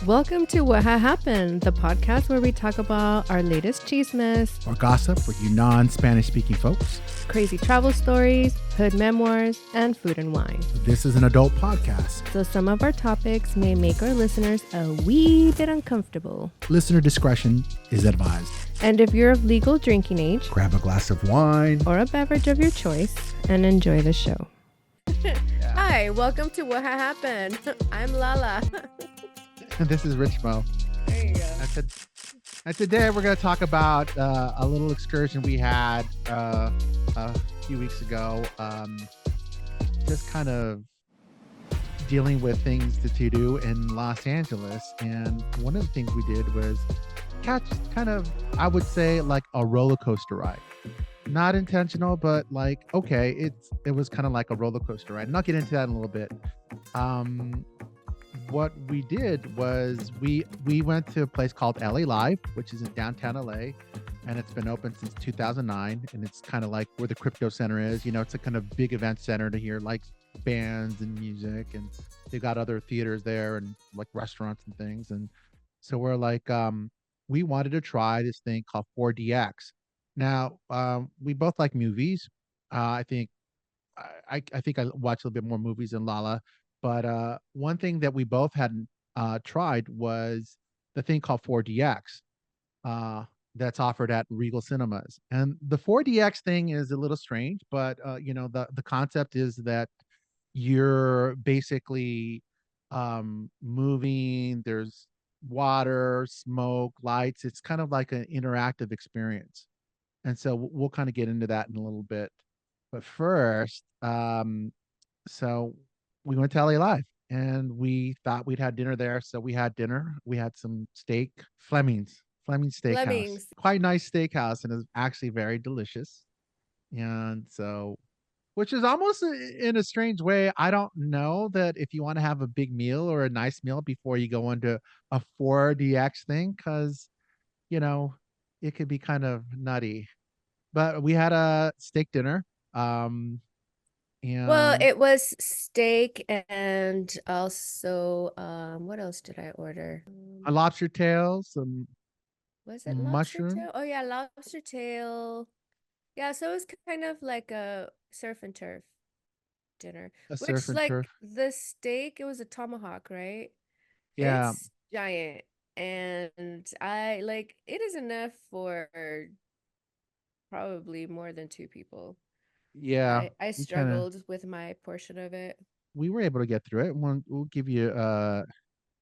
Welcome to What Ha Happened, the podcast where we talk about our latest chismes, or gossip with you non-Spanish speaking folks. crazy travel stories, hood memoirs, and food and wine. This is an adult podcast. So some of our topics may make our listeners a wee bit uncomfortable. Listener discretion is advised. And if you're of legal drinking age, Grab a glass of wine. or a beverage of your choice, and enjoy the show. Hi, welcome to What Ha Happened. I'm Lala. And this is Richmo. There you go. And today we're going to talk about a little excursion we had a few weeks ago. Just kind of dealing with things to do in Los Angeles. And one of the things we did was catch kind of, I would say, like a roller coaster ride. Not intentional, but like, okay, it was kind of like a roller coaster ride. And I'll get into that in a little bit. What we did was we went to a place called LA Live, which is in downtown LA, and it's been open since 2009. And it's kind of like where the crypto center is. You know, it's a kind of big event center to hear like bands and music, and they got other theaters there and like restaurants and things. And so we're like, we wanted to try this thing called 4DX. Now, we both like movies. I think I think I watched a little bit more movies than Lala. But one thing that we both hadn't tried was the thing called 4DX that's offered at Regal Cinemas. And the 4DX thing is a little strange, but you know, the concept is that you're basically moving, there's water, smoke, lights. It's kind of like an interactive experience. And so we'll kind of get into that in a little bit. But first, so we went to LA Live and we thought we'd had dinner there. So we had dinner. We had some steak, Fleming's Steakhouse. Fleming's. Quite nice steakhouse, and it's actually very delicious. And so, which is almost in a strange way. I don't know that if you want to have a big meal or a nice meal before you go into a 4DX thing, because, you know, it could be kind of nutty. But we had a steak dinner. Well, And it was steak and also, what else did I order? a lobster tail, some Was it lobster mushroom. tail? Oh yeah, lobster tail. Yeah, so it was kind of like a surf and turf dinner, A surf which and like turf. the steak, it was a tomahawk, right? Yeah, It's giant, and I like it is enough for probably more than two people. yeah. I We kind of struggled with my portion of it. we were able to get through it. We'll give you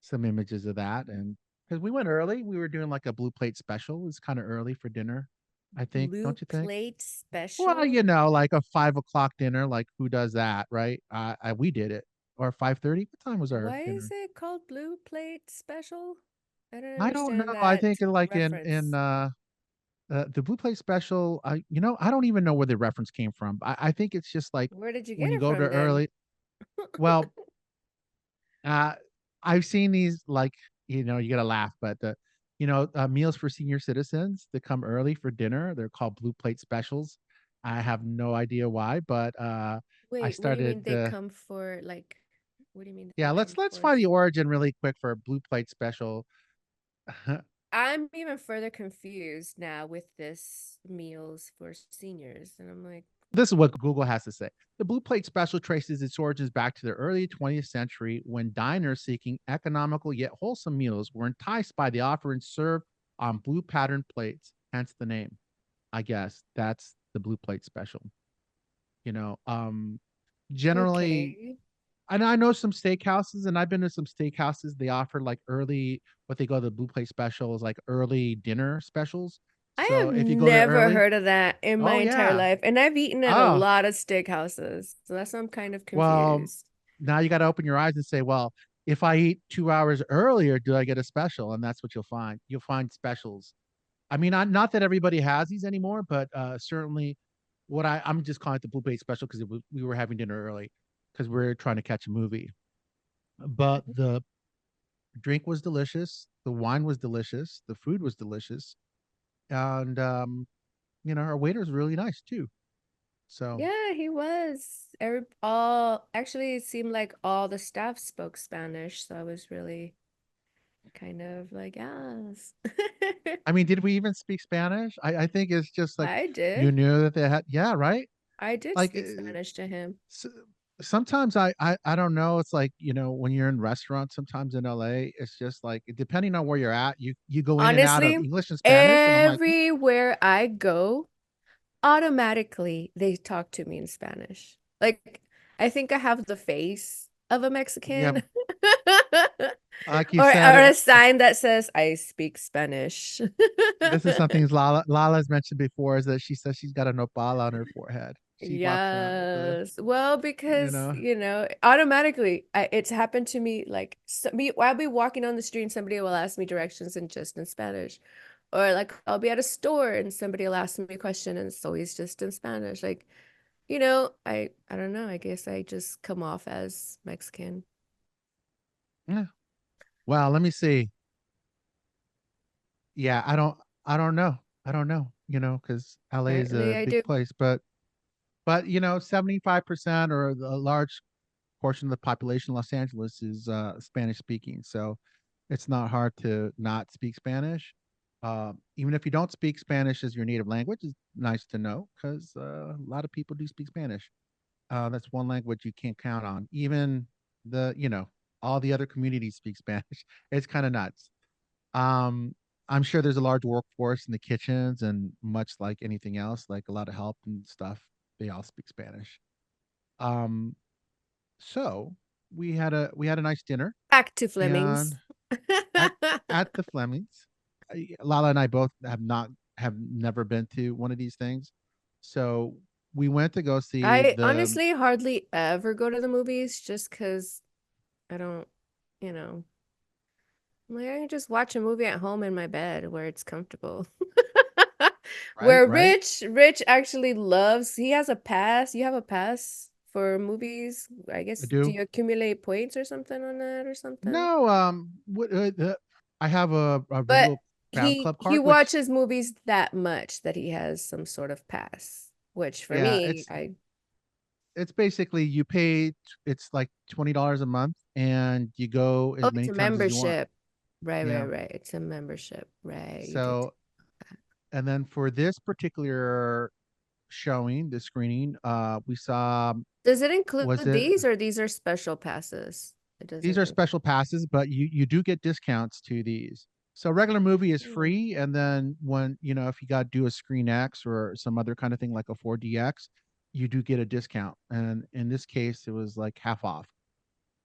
some images of that, and because we went early, we were doing like a blue plate special. It's kind of early for dinner, I think. Blue Don't you think? plate Well, special? you know, like a 5 o'clock dinner. Like who does that, right? We did it. Or 5:30. What time was our Why is dinner? it called blue plate special? I don't I don't know. understand I that think like in reference. the blue plate special, I don't even know where the reference came from. I think it's just like Where did you when get you it go to from then? early. Well, uh, I've seen these like, you know, you gotta laugh, but meals for senior citizens that come early for dinner. They're called blue plate specials. I have no idea why, but I Wait, what do you mean started. they come for like what do you mean they Yeah, come let's for? find the origin really quick for a blue plate special. I'm even further confused now with this meals for seniors. And I'm like, This is what Google has to say. The blue plate special traces its origins back to the early 20th century when diners seeking economical yet wholesome meals were enticed by the offerings served on blue patterned plates, hence the name. I guess that's the blue plate special. You know, generally, okay. and I know some steakhouses, and I've been to some steakhouses. They offer like early, what they call the blue plate specials, like early dinner specials. I So have if you go there never early, heard of that in my oh entire yeah, life. And I've eaten at a oh lot of steakhouses. So that's why I'm kind of well, confused. now you got to open your eyes and say, well, if I eat 2 hours earlier, do I get a special? And that's what you'll find. You'll find specials. I mean, not that everybody has these anymore, but certainly I'm just calling it the blue plate special because we were having dinner early because we are trying to catch a movie. But the drink was delicious. The wine was delicious. The food was delicious. And, our waiter was really nice too. So, Yeah, he was. All actually it seemed like all the staff spoke Spanish, so I was really kind of like, yes. I mean, did we even speak Spanish? I think it's just like I you did. knew that they had, yeah, right? I did Like speak Spanish to him. s- sometimes I don't know. It's like, when you're in restaurants, sometimes in LA, it's just like depending on where you're at, you go in and out of Honestly, English and Spanish, and I'm like, everywhere I go, automatically they talk to me in Spanish. Like, I think I have the face of a yeah, Mexican. like you Or said, a sign that says I speak Spanish. this is something Lala's mentioned before, is that she says she's got a nopal on her forehead. She walks around with a, Yes. Well, you because, know, automatically it's happened to me like I'll be walking on the street and somebody will ask me directions and just in Spanish. Or like I'll be at a store and somebody will ask me a question and it's always just in Spanish. Like, I don't know. I guess I just come off as Mexican. yeah. Well, let me see. Yeah, I don't know. I don't know, because LA is Apparently a I big do. place, but 75% or a large portion of the population of Los Angeles is Spanish speaking. So it's not hard to not speak Spanish. Even if you don't speak Spanish as your native language, it's nice to know because a lot of people do speak Spanish. That's one language you can't count on. Even all the other communities speak Spanish. It's kind of nuts. Um, I'm sure there's a large workforce in the kitchens, and much like anything else, like a lot of help and stuff, they all speak Spanish. Um, so we had a nice dinner, Back to and Fleming's. at at the Flemings, Lala and I both have never been to one of these things, so we went to go see I the honestly hardly ever go to the movies just because I don't, you know, like I can just watch a movie at home in my bed where it's comfortable. right, Where right. Rich actually loves, he has a pass. You have a pass for movies. I I guess, do do. you accumulate points or something on that or something? No, I have a But visual fan he club he card, which, watches movies that much that he has some sort of pass, which for yeah, me, it's basically you pay. It's like $20 a month, and you go oh, as it's many a times as you want. membership. Right, Yeah. right. It's a membership. Right. You did. So, and then for this particular showing, the screening, we saw, Does it include was it these or these are special passes? It these doesn't are include. special passes, but you do get discounts to these. So regular movie is Hmm. free, and then when if you got to do a Screen X or some other kind of thing like a 4DX, you do get a discount. And in this case, it was like half off.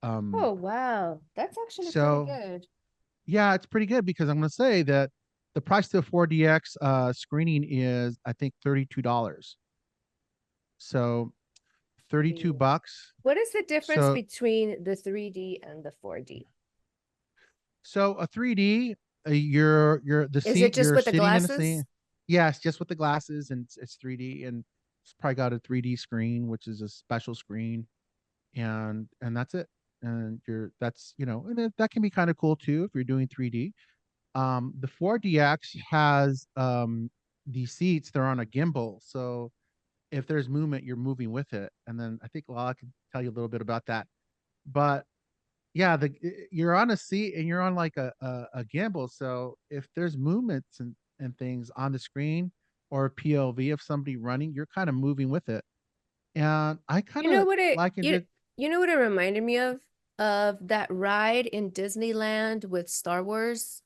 Um, Oh, wow. That's actually pretty so good. yeah, it's pretty good because I'm going to say that the price to a 4DX screening is, I think, $32. So 32 The bucks. What is the difference So between the 3D and the 4D? So a 3D, you're the Is it seat, just you're with the sitting in a seat. glasses? Yes, just with the glasses, and it's 3D, and it's probably got a 3D screen, which is a special screen, and that's it. And that's and that can be kind of cool too if you're doing 3D. The 4DX has the seats, they're on a gimbal, so if there's movement, you're moving with it. And then I think Lala can tell you a little bit about that. But yeah, you're on a seat and you're on like a gimbal. So if there's movements and things on the screen or a POV of somebody running, you're kind of moving with it. And I kind You know of what it likened it. you know what it reminded me of? Of that ride in Disneyland with Star Wars,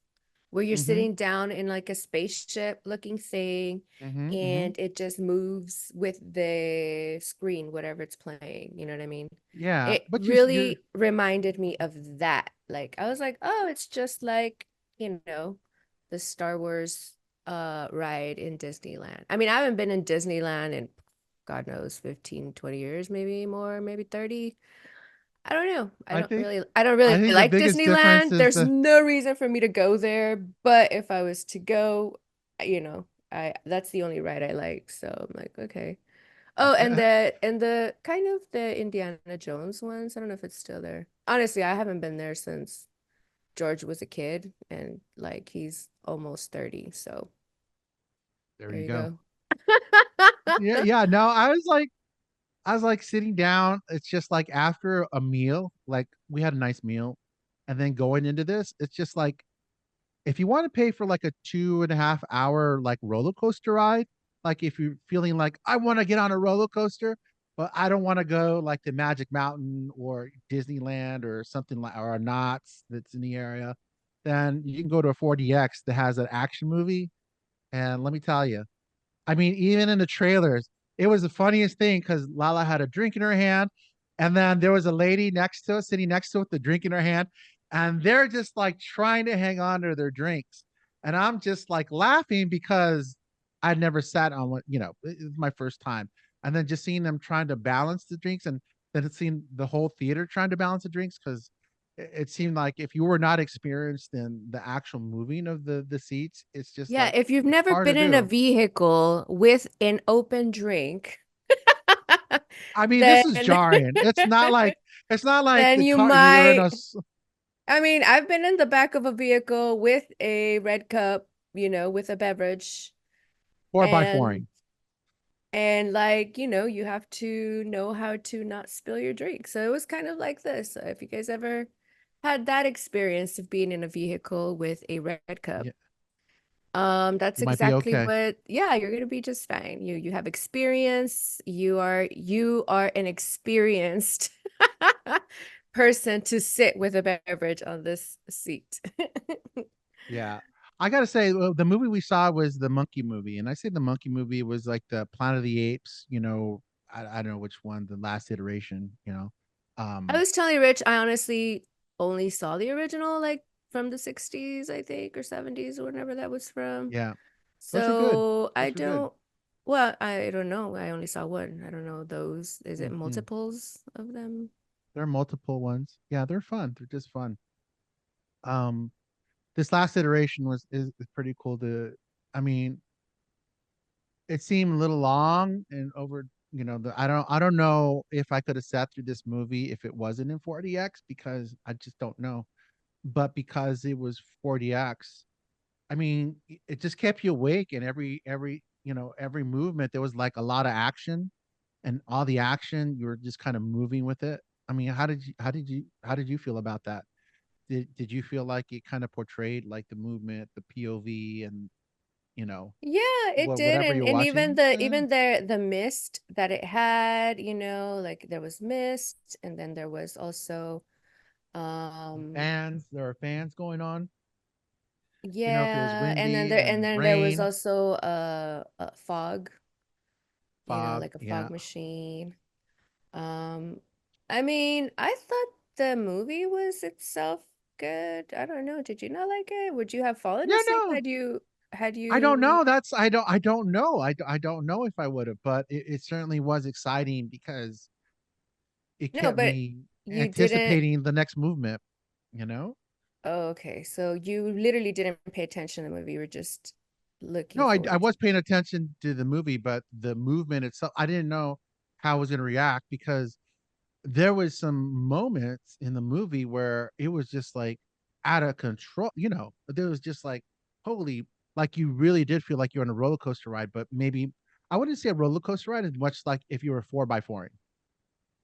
where you're Mm-hmm, sitting down in like a spaceship looking thing mm-hmm, mm-hmm. and it just moves with the screen, whatever it's playing. You know what I mean? Yeah, It but you're really reminded me of that. Like I was like, oh, it's just like, the Star Wars ride in Disneyland. I mean, I haven't been in Disneyland in God knows 15, 20 years, maybe more, maybe 30. I don't know. I think I don't I really think the like biggest difference Disneyland. is There's the no reason for me to go there, but if I was to go, I that's the only ride I like. So I'm like, okay. Oh, and the kind of the Indiana Jones ones. I don't know if it's still there. Honestly, I haven't been there since George was a kid and like he's almost 30. So there there you you go. go. Yeah, yeah. No, I was like sitting down. It's just like after a meal, like we had a nice meal, and then going into this, it's just like If you want to pay for like a 2.5 hour like roller coaster ride, like if you're feeling like I want to get on a roller coaster, but I don't want to go like the Magic Mountain or Disneyland or something like or a Knott's that's in the area, then you can go to a 4DX that has an action movie. And let me tell you, I mean, even in the trailers, it was the funniest thing because Lala had a drink in her hand, and then there was a lady next to us, sitting next to it, with the drink in her hand, and they're just like trying to hang on to their drinks, and I'm just like laughing because I'd never sat on one, it was my first time, and then just seeing them trying to balance the drinks, and then seeing the whole theater trying to balance the drinks because it seemed like if you were not experienced in the actual moving of the seats, it's just Yeah, like if you've it's never hard to been in a do. vehicle with an open drink, I mean, this then is jarring. It's not like then the you car you're in might. a I mean, I've been in the back of a vehicle with a red cup, with a beverage, four by and fouring. like, you have to know how to not spill your drink. So it was kind of like this. So if you guys ever had that experience of being in a vehicle with a red cup, Yeah, that's you might be exactly okay. what, yeah, you're gonna be just fine. You have experience. You are an experienced person to sit with a beverage on this seat. Yeah. I gotta say, the movie we saw was the monkey movie, and I say the monkey movie was like the Planet of the Apes. I don't know which one, the last iteration. I Um, was telling Rich, I honestly only saw the original like from the 60s, I think, or 70s or whenever that was from. yeah, those are good. So I Those are good. don't, well, I don't know. I only saw one. I don't know those. Is it Hmm. multiples of them? There are multiple ones. Yeah, they're fun. They're just fun. Um, this last iteration is pretty cool. I mean, it seemed a little long and over. I don't know if I could have sat through this movie if it wasn't in 4DX because I just don't know. But because it was 4DX, I mean, it just kept you awake, and every movement there was like a lot of action, and all the action you were just kind of moving with it. I mean, how did you feel about that? Did you feel like it kind of portrayed like the movement, the POV, and you know Yeah, it did. whatever And you're and even watching? the even the mist that it had, like there was mist and then there was also Fans, there are fans going on. If it was yeah, and then windy, there was rain, also a fog, fog, like a fog yeah. machine. Um, I mean, I thought the movie was itself good. I don't know. Did you not like it? Would you have fallen Yeah, asleep no, had I don't you know. I don't know. I don't know if I would have, but it certainly was exciting because it No, kept but me you didn't. anticipating the next movement, you know? Oh, okay. So you literally didn't pay attention to the movie. You were just looking No, I forward to was paying attention to the movie, but the movement itself, I didn't know how I was going to react because there was some moments in the movie where it was just like out of control. There was just like holy, like you really did feel like you're on a roller coaster ride, but maybe I wouldn't say a roller coaster ride as much like if you were 4x4ing.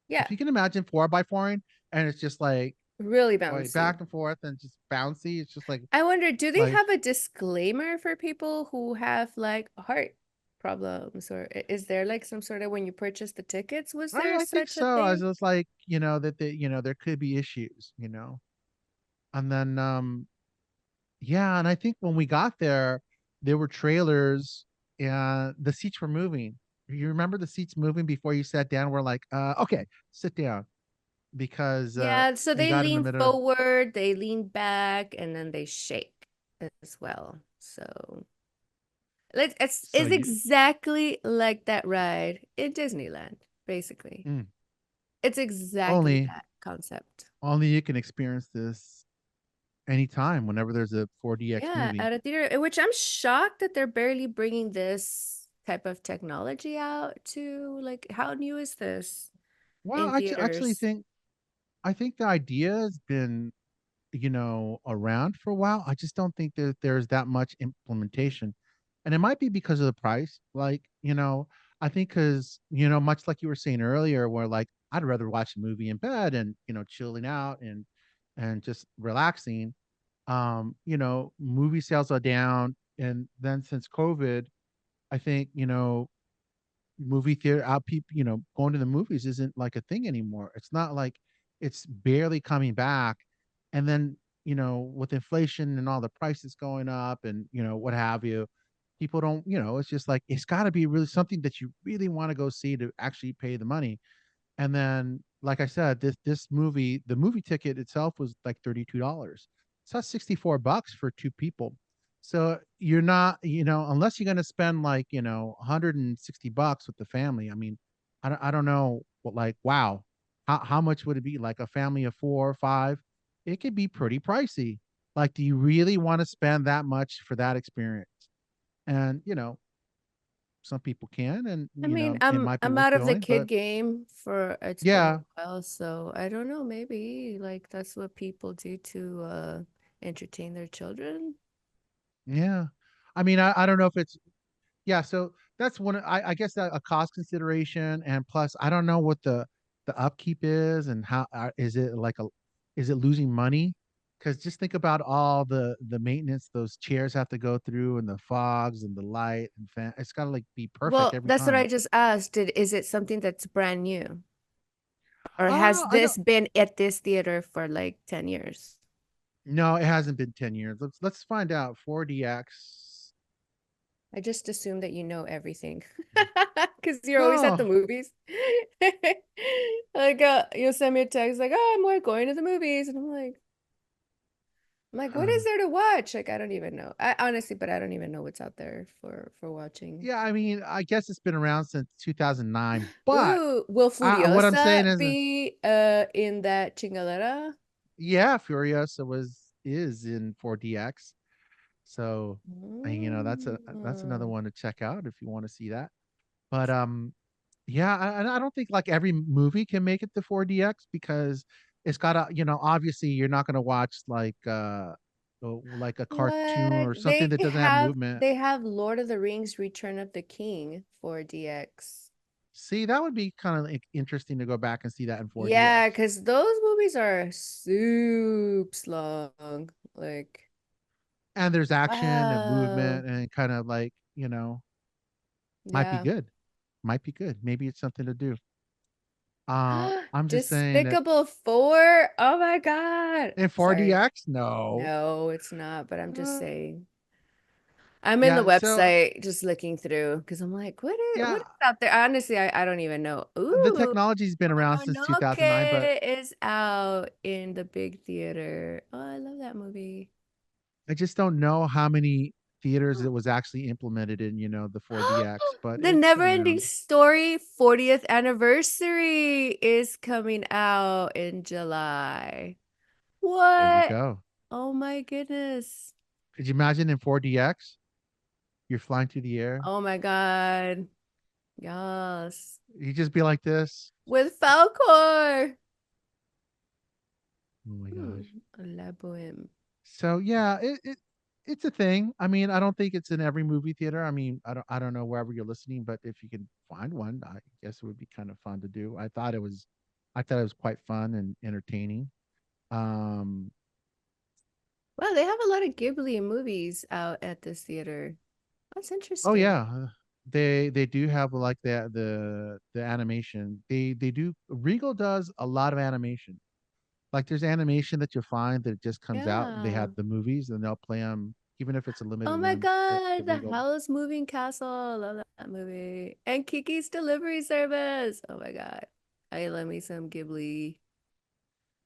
Yeah, If you can imagine 4x4ing and it's just like really going bouncy. back and forth and just bouncy, it's just I wonder, do they like have a disclaimer for people who have like heart problems, or is there like some sort of when you purchase the tickets, was there I think such a so. I was thing? just like, that there could be issues, and then yeah, and I think when we got there were trailers and the seats were moving. You remember the seats moving before you sat down? We're like, okay, sit down because Yeah, so we they got in the lean middle. forward, they lean back, and then they shake as well. So So it's you exactly like that ride in Disneyland, basically. mm, It's exactly only that concept. only you can experience this anytime whenever there's a 4DX Yeah, movie. at a theater, which I'm shocked that they're barely bringing this type of technology out to like how new is this Well, in theaters? I think the idea has been around for a while. I just don't think that there's that much implementation. And it might be because of the price. Like, I think because, much like you were saying earlier, where like I'd rather watch a movie in bed and, chilling out and just relaxing. movie sales are down, and then since COVID, I think movie theater out people going to the movies isn't like a thing anymore. It's not like it's barely coming back. And then with inflation and all the prices going up and what have you, people don't, it's just like it's got to be really something that you really want to go see to actually pay the money. And then, like I said, this movie, the movie ticket itself was like $32. So that's $64 for two people. So you're not, unless you're gonna spend like, $160 with the family. I mean, I don't know what, like, wow, how much would it be? Like a family of four or five? It could be pretty pricey. Like, do you really want to spend that much for that experience? And some people can, and I mean, it might be I'm worth out of the doing, kid but game for it's been a yeah. while, so I don't know, maybe like that's what people do to entertain their children. Yeah. I mean, I don't know if it's, yeah, so that's one, I guess that a cost consideration, and plus I don't know what the upkeep is, and how is it like a, is it losing money? Because just think about all the maintenance those chairs have to go through, and the fogs and the light and fan. It's got to like be perfect Well, every that's what time. I just asked. Is it something that's brand new? Or has I don't. this been at this theater for like 10 years? No, it hasn't been 10 years. Let's find out. 4DX. I just assume that you know everything because you're always at the No. movies. Like, you'll send me a text like, "Oh, I'm like going to the movies," and I'm like, what is there to watch? Like, I don't even know. I honestly, but I don't even know what's out there for watching. Yeah, I mean, I guess it's been around since 2009, but Ooh, will what I'm saying Furiosa is, be in that chingadera? yeah, Furiosa is in 4DX. So, that's another Mm. one to check out if you want to see that. But yeah, I don't think like every movie can make it to 4DX, because it's got to, obviously you're not going to watch like a cartoon What? or something that doesn't have movement. They have Lord of the Rings Return of the King for DX. See, that would be kind of like interesting to go back and see that in Yeah, 4DX. because those movies are soups long. Like, And there's action and wow. movement and kind of like, might be Yeah. good. Might be good. Maybe it's something to do. I'm just saying that Despicable Four? Oh my God. in Sorry. 4DX, no. No, it's not, but I'm just Uh, saying. I'm in the yeah, so website just looking through because I'm like, what yeah, is out there? Honestly, I don't even know. the Ooh, technology's been around since 2009, but Mononoke is out in the big theater. Oh, I love that movie. I just don't know how many theaters it was actually implemented in, the 4DX, but The it's been Neverending around. Story 40th anniversary is coming out in July. There you What? go. Oh my goodness. Could you imagine in 4DX, you're flying through the air? Oh my God. Yes. You just be like this. With Falcor. Oh my Hmm. gosh. La Boheme. So yeah, it's a thing. I mean, I don't think it's in every movie theater. I mean, I don't know wherever you're listening, but if you can find one, I guess it would be kind of fun to do. I thought it was quite fun and entertaining. Um, Wow, they have a lot of Ghibli movies out at this theater. That's oh interesting. yeah, they do have like the animation. They do. Regal does a lot of animation. Like there's animation that you'll find that just comes out. They Yeah. have the movies and they'll play them even if it's a limited Oh my run. The God, The Regal. Howl's Moving Castle. Love that movie. And Kiki's Delivery Service. Oh my God. I love me some Ghibli.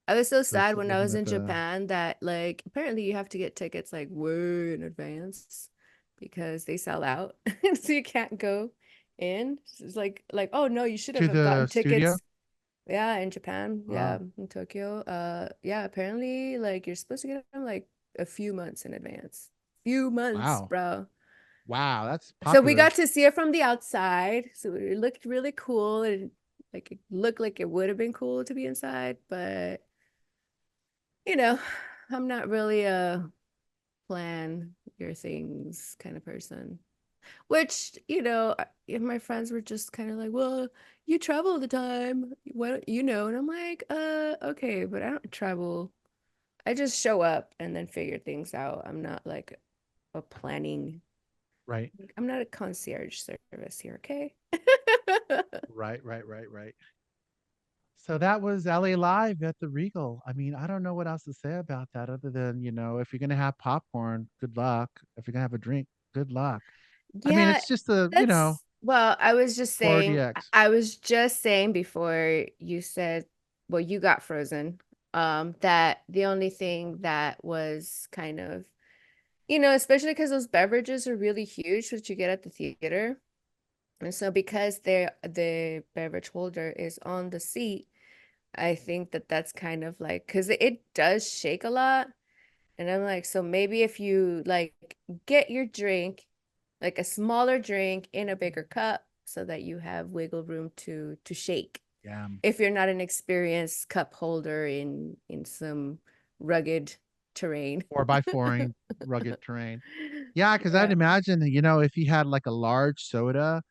I was so Let's sad when I looking was at in the Japan that like apparently you have to get tickets like way in advance because they sell out. So you can't go in. It's like oh no, you should to have the gotten studio. tickets. Yeah, in Japan. Yeah, Wow. in Tokyo. Yeah, apparently like you're supposed to get them like a few months in advance. Few months, Wow. bro. Wow, that's So we popular. got to see it from the outside. So it looked really cool. And like it looked like it would have been cool to be inside, but you know, I'm not really a plan your things kind of person. Which, if my friends were just kind of like, well, you travel all the time. Why don't you know? And I'm like, okay, but I don't travel. I just show up and then figure things out. I'm not like a planning. Right. I'm not a concierge service here, okay? Right, right, right, right. So that was LA Live at the Regal. I mean, I don't know what else to say about that other than, if you're gonna have popcorn, good luck. If you're gonna have a drink, good luck. I mean, Yeah, it's just a, well, I was just saying, 4DX. I was just saying before you said, well, you got frozen, that the only thing that was kind of, especially because those beverages are really huge, which you get at the theater. And so because the beverage holder is on the seat, I think that that's kind of like, because it does shake a lot. And I'm like, so maybe if you like get your drink, like a smaller drink in a bigger cup so that you have wiggle room to shake. Yeah. If you're not an experienced cup holder in some rugged terrain. 4x4ing rugged terrain. Yeah, because I'd Yeah. imagine that, if you had like a large soda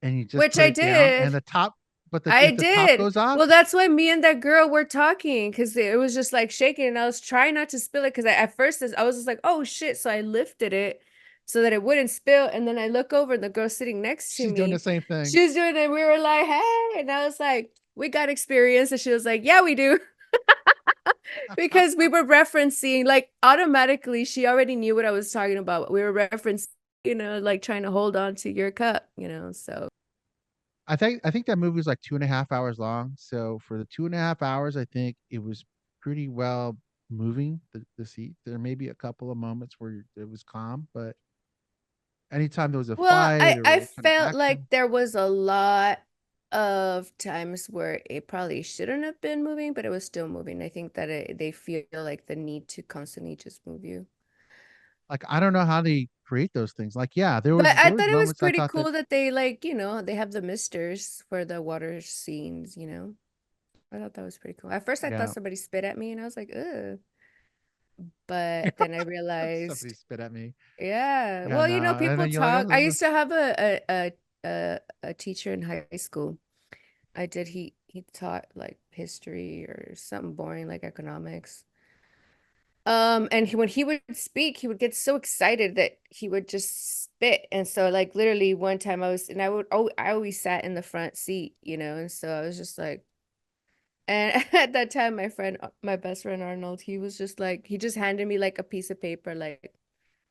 and you just Which put I it down and did. the top, but I if the top did. goes off, Well, that's why me and that girl were talking because it was just like shaking, and I was trying not to spill it because at first I was just like, "Oh shit!" So I lifted it so that it wouldn't spill, and then I look over, and the girl sitting next to she's doing the me, same thing. she was doing it. We were like, "Hey!" And I was like, "We got experience," and she was like, "Yeah, we do," because we were referencing like automatically. She already knew what I was talking about. We were referencing, like trying to hold on to your cup, so. I think that movie was like 2.5 hours long. So for the 2.5 hours, I think it was pretty well moving the seat. There may be a couple of moments where it was calm, but anytime there was a Well, fight I or kind of felt like action, there was a lot of times where it probably shouldn't have been moving, but it was still moving. I think that they feel like the need to constantly just move you. like I don't know how they create those things. Like, yeah, there But was I there was thought it was moments I pretty thought that, cool that they like, they have the misters for the water scenes. I thought that was pretty cool. At first I thought yeah, somebody spit at me and I was like, ugh. But then I somebody realized, spit at me. yeah. Yeah, Well, no, and people then you're like, talk. oh, I used to have a teacher in high school. I did. He taught like history or something boring like economics. And when he would speak, he would get so excited that he would just spit. And so, like literally, one time and I always sat in the front seat, and so I was just like, and at that time, my best friend Arnold, he was just like, he just handed me like a piece of paper, like,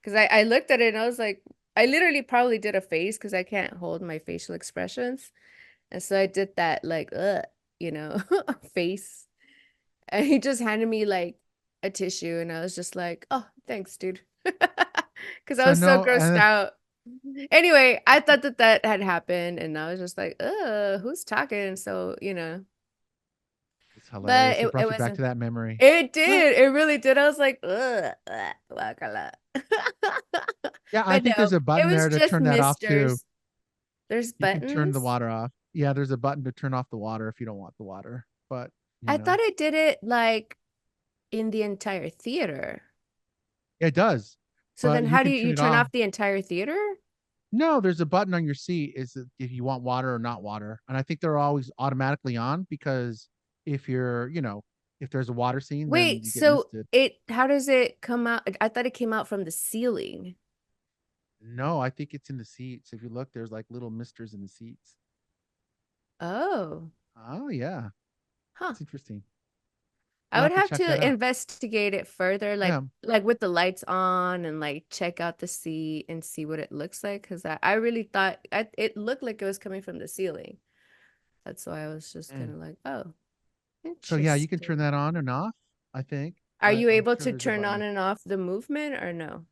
because I looked at it and I was like, I literally probably did a face because I can't hold my facial expressions. And so I did that like you know, face. And he just handed me like a tissue and I was just like, "Oh, thanks, dude." Because I so was so no, grossed and out. Anyway, I thought that that had happened and I was just like, who's talking?" So, it's but hilarious. It it brought you back wasn't. to that memory. It did. It really did. I was like, guacala. Yeah, I But think no, there's a it button was there to just turn that off too. misters. There's You can turn the buttons. water off. Yeah, there's a button to turn off the water if you don't want the water. But, you I know, thought I did it like in the entire theater. it does. So then But you how do can you turn it turn off. off the entire theater? No, there's a button on your seat is if you want water or not water. And I think they're always automatically on because if if there's a water scene, then Wait, you get so misted. how does it come out? I thought it came out from the ceiling. No, I think it's in the seats. If you look, there's like little misters in the seats. Oh, Oh yeah. huh. It's interesting. I You'll would have to have check that to out. investigate it further, Yeah. like with the lights on and like check out the seat and see what it looks like. Because I really thought it looked like it was coming from the ceiling. That's why I was just kind Mm. of like, oh, So yeah, you can turn interesting. that on and off, I think. Are you I'm able sure to there's a turn on button. and off the movement or no?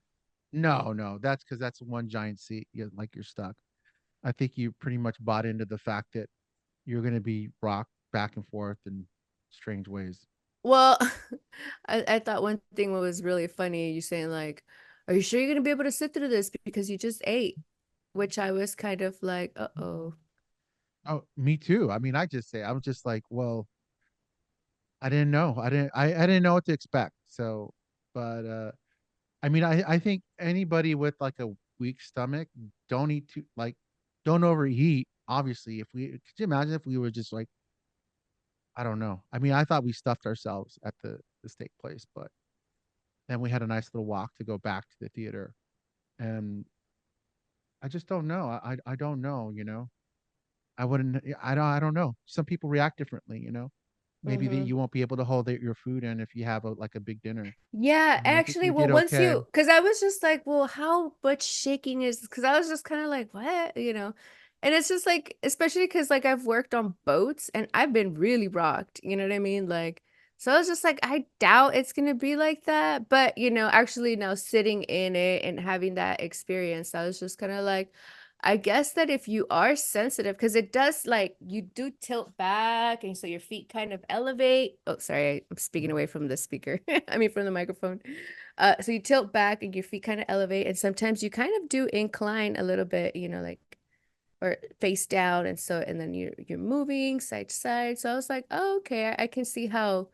No, no, that's because that's one giant seat. Like you're stuck. I think you pretty much bought into the fact that you're going to be rocked back and forth in strange ways. Well, I thought one thing was really funny, you saying like, "Are you sure you're gonna be able to sit through this because you just ate?" Which I was kind of like, "Uh-oh." Oh, me too. I mean, I was just like, well, I didn't know. I didn't know what to expect. So, but I mean, I think anybody with like a weak stomach don't eat too like don't overeat. Obviously, if we could you imagine if we were just like I don't know. I mean, I thought we stuffed ourselves at the steak place, but then we had a nice little walk to go back to the theater. And I just don't know. I don't know, you know. I wouldn't. I don't know. Some people react differently, you know. Maybe Mm-hmm. you won't be able to hold your food in if you have a like a big dinner. Yeah, I mean, I think actually, we well, did once okay. you, because I was just like, well, how much shaking is, because I was just kind of like, what, and it's just like, especially because like I've worked on boats and I've been really rocked, you know what I mean? Like, so I was just like, I doubt it's gonna be like that, but actually now sitting in it and having that experience, I was just kind of like, I guess that if you are sensitive, because it does like you do tilt back, and so your feet kind of elevate. Oh, sorry, I'm speaking away from the speaker. I mean, from the microphone. So you tilt back and your feet kind of elevate, and sometimes you kind of do incline a little bit, like or face down, and so and then you're moving side to side. So I was like, oh, okay, I can see how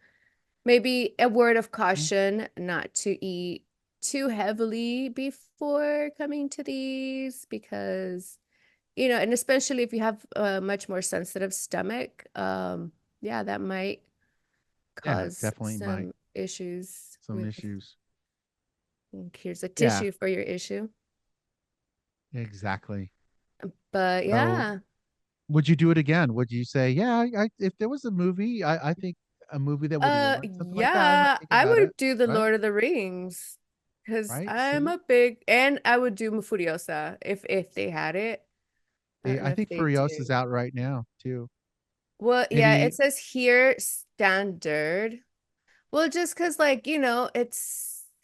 maybe a word of Mhm. caution not to eat too heavily before coming to these because and especially if you have a much more sensitive stomach, yeah, that might Yeah, cause definitely might some issues some with, issues. here's a Yeah, tissue for your issue. exactly. But So, yeah, would you do it again? Would you say, yeah, if there was a movie, I think a movie that would warrant something like that, I might yeah, think I about it, would do the right? Lord of the Rings because Right? I'm See, a big, and I would do Mufuriosa if they had it. I don't know I if think they Furiosa's is do. out right now too. Well, yeah, it Maybe says here standard. Well, just because, like, it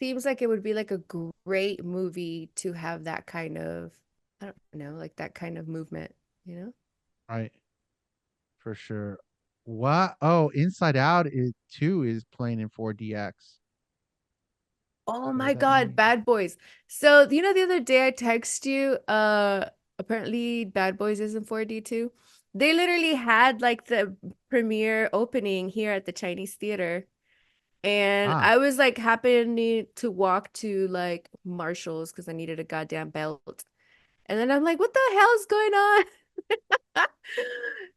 seems like it would be like a great movie to have that kind of, I don't know, like that kind of movement, you know? right for sure. What? Oh, Inside Out is too is playing in 4DX. Oh So my that God, may Bad Boys. So, the other day I text you, apparently Bad Boys is in 4D too. They literally had like the premiere opening here at the Chinese theater. And ah I was like happening to walk to like Marshall's because I needed a goddamn belt. And then I'm like, what the hell's going on?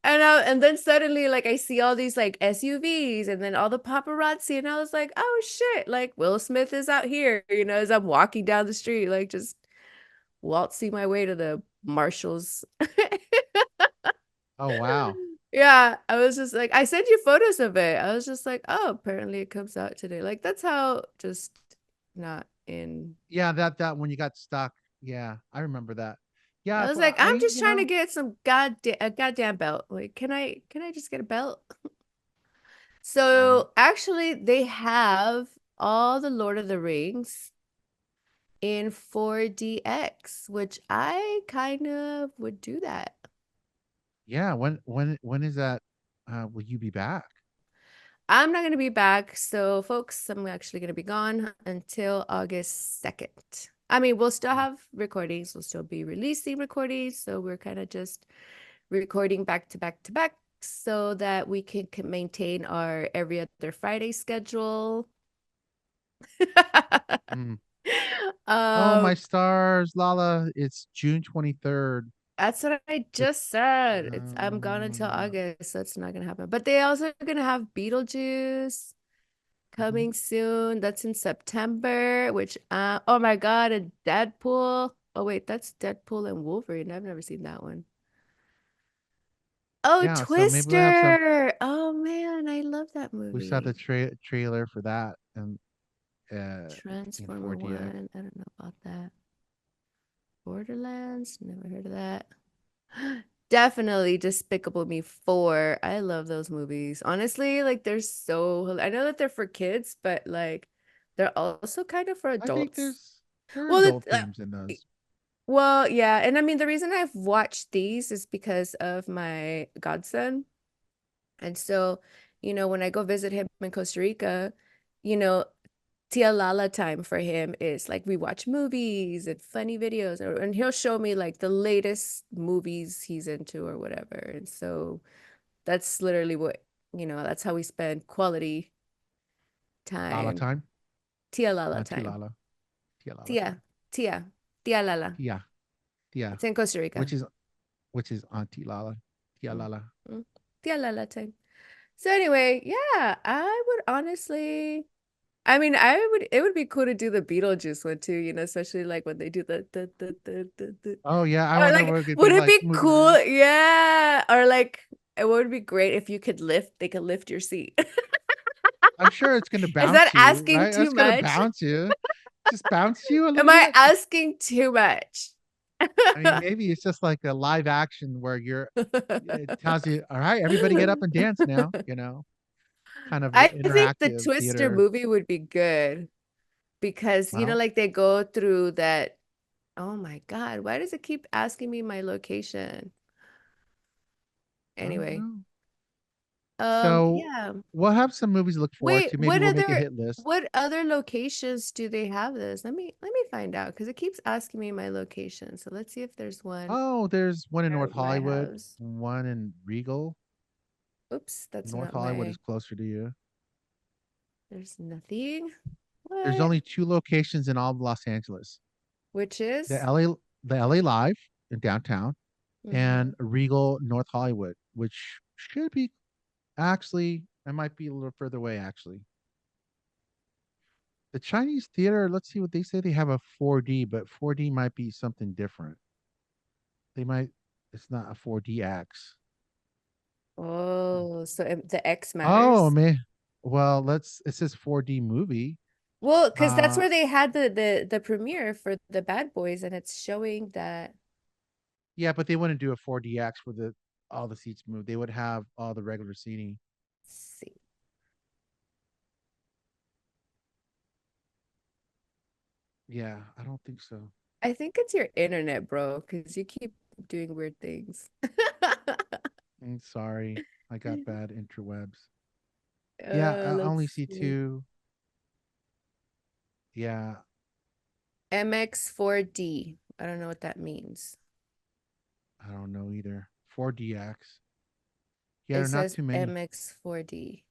And then suddenly like I see all these like SUVs and then all the paparazzi and I was like, oh shit, like Will Smith is out here, as I'm walking down the street, like just waltzing my way to the Marshalls. oh wow. Yeah, I was just like, I sent you photos of it. I was just like, oh, apparently it comes out today. Like that's how just not in. Yeah, that when you got stuck. Yeah, I remember that. Yeah, I was if like, I I'm just you trying to know get some a goddamn belt. Like, can I just get a belt? right. So actually, they have all the Lord of the Rings in 4DX, which I kind of would do that. Yeah, when is that? Will you be back? I'm not going to be back. So, folks, I'm actually going to be gone until August 2nd. I mean, we'll still have recordings, we'll still be releasing recordings. So, we're kind of just recording back to back to back so that we can maintain our every other Friday schedule. Mm. Oh my Um, stars, Lala! It's June 23rd. that's what I The just said. I'm gone until uh, August, so it's not gonna happen. But they also gonna have Beetlejuice mhm. coming soon. That's in September, which oh my God, a Deadpool. Oh wait, that's Deadpool and Wolverine. I've never seen that one. Oh, Yeah, so maybe we'll have some. Twister. Oh man, I love that We saw the movie. trailer for that and in Transformer 4DX. 1. I don't know about that. Borderlands. Never heard of that. Definitely Despicable Me 4. I love those movies. Honestly, like they're so I know that they're for kids, but like they're also kind of for I think adults. there are Well, adult themes in those. well, yeah, and I mean the reason I've watched these is because of my godson. And so, when I go visit him in Costa Rica, you know, Tia Lala time for him is like we watch movies and funny videos, and he'll show me like the latest movies he's into or whatever. And so that's literally that's how we spend quality Lala time. time, Tia Lala Auntie time. Lala, Tia Lala Tia, time, Tia, Tia Lala. Tia, Tia, It's in Costa which Rica. is which is Auntie Lala, Tia Mm, Lala. Tia Lala time. So anyway, yeah, I would honestly. I mean, it would be cool to do the Beetlejuice one too, especially like when they do the Oh yeah, I or wonder like what it could would be it like be moving cool? around. Yeah. Or like it would be great if they could lift your seat. I'm sure it's gonna Is that bounce you, asking right? too That's gonna much? bounce you. Just bounce you a Am little I bit. asking too much? I mean, maybe it's just like a live action where it tells you, all right, everybody get up and dance now, kind of I think the interactive Twister theater. movie would be good because Well, like they go through that. Oh my God, why does it keep asking me my location? I don't Anyway, know. So yeah. we'll have some movies to look forward Wait, to. Maybe we'll make a hit list. what other locations do they have this? Let me find out because it keeps asking me my location. So let's see if there's one Oh, there's one in near North my Hollywood, house. one in Regal. Oops, that's North not Hollywood is my. closer to you. There's nothing. There's What? only two locations in all of Los Angeles. Which The is? LA the LA Live in downtown Hmm. and Regal North Hollywood, which should be actually it might be a little further away actually. The Chinese theater, let's see what they say. They have a 4D, but 4D might be something different. They might it's not a 4DX. Oh, so the X Oh matters. man. Well, it says 4D movie. Well, because that's Uh where they had the premiere for the Bad Boys, and it's showing that. yeah, but they wouldn't do a 4DX where the all the seats move. They would have all the regular seating. Let's see. Yeah, I don't think so. I think it's your internet, bro, because you keep doing weird things. Sorry, I got bad interwebs. Yeah, I only Let's see see. two. Yeah, MX4D. I don't know what that means. I don't know either. 4DX. Yeah, It there are not says too many. MX4D.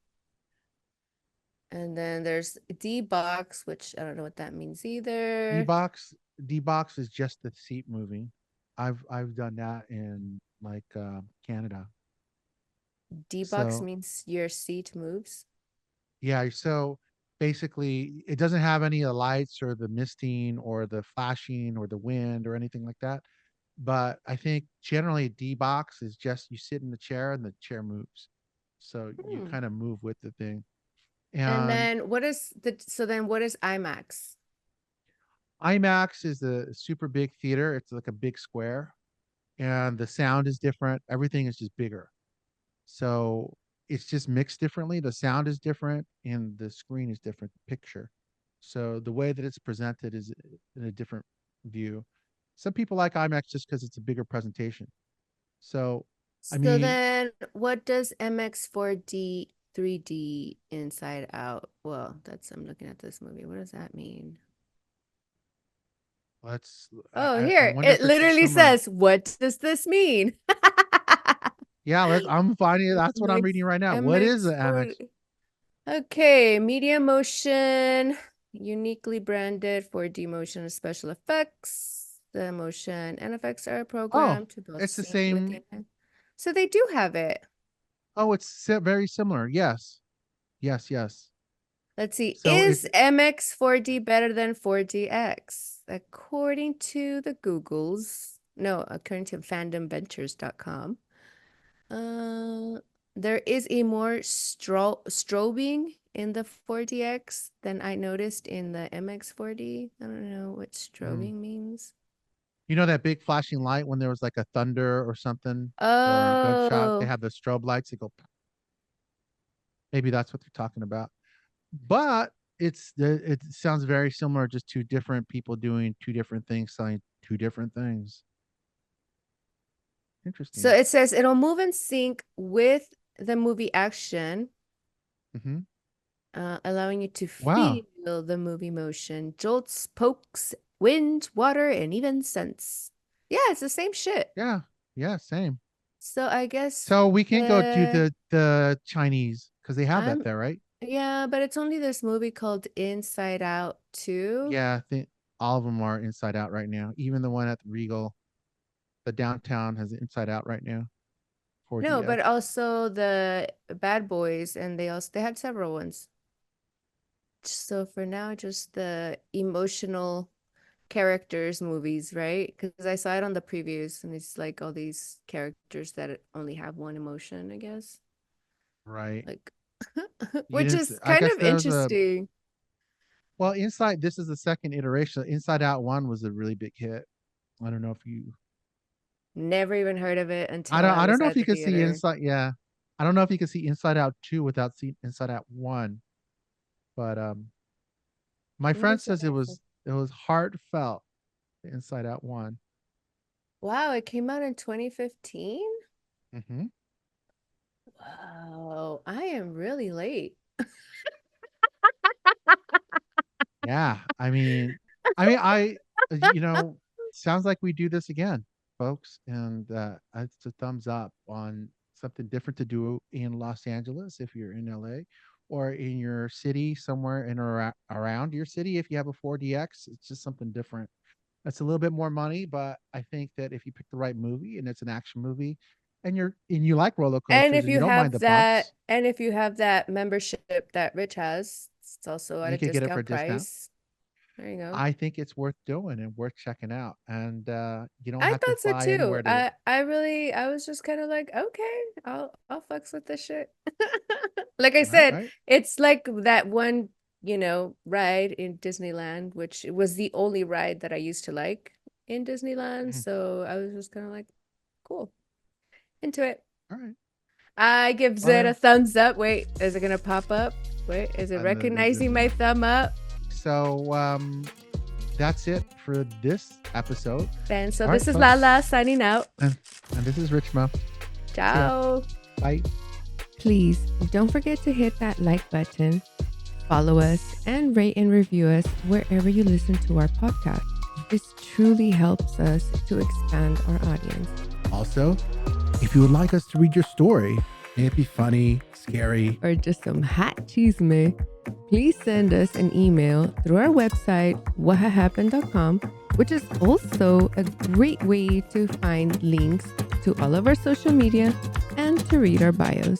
And then there's D box, which I don't know what that means D either. box, D box is just the seat moving. I've done that in like Canada. D box So means your seat moves. yeah, so basically it doesn't have any of the lights or the misting or the flashing or the wind or anything like that. But I think generally D box is just you sit in the chair and the chair moves. So you Hmm. kind of move with the thing. And And then so then what is IMAX? IMAX is a super big theater. It's like a big square and the sound is different. Everything is just bigger. So it's just mixed differently. The sound is different and the screen is different, the picture. So the way that it's presented is in a different view. Some people like IMAX just because it's a bigger presentation. So, I So mean, then what does MX4D 3D Inside Out? Well, I'm looking at this movie. What does that mean? let's, Oh, I here wonder it if it's a literally similar. says, "What does this mean?" Yeah, I'm finding it. That's what I'm MX reading right now. What is the MX? MX4. Okay, media motion, uniquely branded for D motion special effects. The motion and effects are Oh, programmed to both it's the sync with the. same. So they do have it. Oh, it's very similar. Yes, yes, yes. Let's see. So Is MX4D better than 4DX? According to the Googles, no, according to fandomventures.com, uh, there is a more strobing in the 4DX than I noticed in the MX4D. I don't know what mm. strobing means. You know that big flashing light when there was like a thunder or something or a gunshot? They Oh, have the strobe lights that go. Maybe that's what they're talking about. But it sounds very similar, just two different people doing two different things, selling two different things. so Interesting. it says it'll move in sync with the movie action, Hmm. allowing you to Wow. feel the movie motion, jolts, pokes, wind, water, and even scents. Yeah, it's the same shit. Yeah. Yeah. Same. So I guess So we can go do the the Chinese because they have that I'm there, right? yeah, but it's only this movie called Inside Out 2. Yeah. I think all of them are Inside Out right now. Even the one at the Regal, the downtown has Inside Out right now. No, but 4DX. also the Bad Boys, and they had several ones. So for now, just the emotional characters movies, right? Because I saw it on the previews, and it's like all these characters that only have one emotion, I guess. Right. Like, You which didn't. is I kind guess of there was a interesting. well. Inside. This is the second iteration. Inside Out one was a really big hit. I don't know if you. Never even heard of it I until don't. I I don't was know if at you the could see theater. Inside. Yeah. I don't know if you could see Inside Out two without seeing Inside Out one. But my What friend is says it? it was heartfelt. Inside Out one. Wow, it came out in 2015? Hmm. Wow, I am really late. Yeah. I you know, sounds like we do this again, folks. And it's a thumbs up on something different to do in Los Angeles if you're in LA or in your city somewhere in or around your city. If you have a 4DX, it's just something different. That's a little bit more money, but I think that if you pick the right movie and it's an action movie and you like roller And coasters if and you you don't mind have the that, bumps, and if you have that membership that Rich has, it's also at a you could get it for a discount discount. price. There you go. I think it's worth doing and worth checking out. And you don't I have to thought so fly too. anywhere to. I was just kind of like, okay, I'll fucks with this shit. Like I All right, said, right. it's like that one, ride in Disneyland, which was the only ride that I used to like in Disneyland. Mhm. So I was just kind of like, cool, into it. All right. I give it a Well, thumbs up. Wait, is it gonna pop up? Wait, is it this recognizing my isn't. thumb up? So that's it for this episode. And so All right, this is folks. Lala signing out. And this is Richmo. See ya. Ciao. Bye. Please don't forget to hit that like button, follow us, and rate and review us wherever you listen to our podcast. This truly helps us to expand our audience. Also, if you would like us to read your story, may it be funny, scary, Or just some hot chisme, please send us an email through our website, whathahappened.com, which is also a great way to find links to all of our social media and to read our bios.